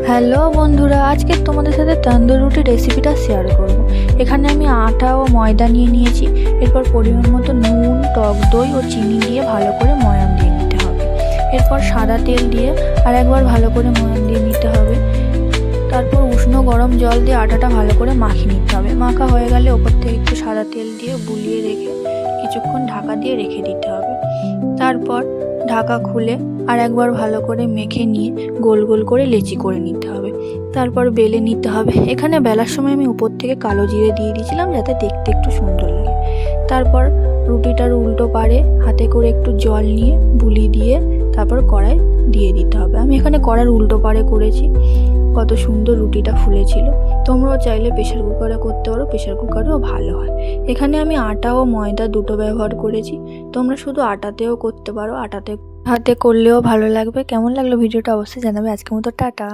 Hello বন্ধুরা, আজকে তোমাদের সাথে তন্দুর রুটি রেসিপিটা শেয়ার করব। এখানে আমি আটা ও ময়দা নিয়ে নিয়েছি। এরপর পরিমাণ মতো নুন, টক দই ও চিনি দিয়ে ভালো করে ময়ান দিয়ে নিতে হবে। এরপর সাদা তেল দিয়ে আর একবার ভালো করে ময়ান দিয়ে নিতে হবে। তারপর উষ্ণ গরম জল দিয়ে আটাটা ভালো করে মাখিয়ে নিতে হবে। মাখা হয়ে গেলে ওপর থেকে একটু সাদা তেল দিয়ে বুলিয়ে রেখে কিছুক্ষণ ঢাকা দিয়ে রেখে দিতে হবে। তারপর ঢাকা খুলে আর একবার ভালো করে মেখে নিয়ে গোল গোল করে লেচি করে নিতে হবে। তারপর বেলে নিতে হবে। এখানে বেলার সময় আমি উপর থেকে কালো জিরে দিয়ে দিয়েছিলাম যাতে দেখতে একটু সুন্দর লাগে। তারপর রুটিটার উল্টো পাড়ে হাতে করে একটু জল নিয়ে বুলি দিয়ে তারপর কড়াই দিয়ে দিতে হবে। আমি এখানে কড়ার উল্টো পাড়ে করেছি। কত সুন্দর রুটিটা ফুলেছিল। তোমরাও চাইলে প্রেশার কুকারে করতে পারো, প্রেশার কুকারেও ভালো হয়। এখানে আমি আটা ও ময়দা দুটো ব্যবহার করেছি। তোমরা শুধু আটাতেও করতে পারো, হাতে করলেও ভালো লাগবে। কেমন লাগলো ভিডিওটা অবশ্যই জানাবে। আজকের মতো টাটা।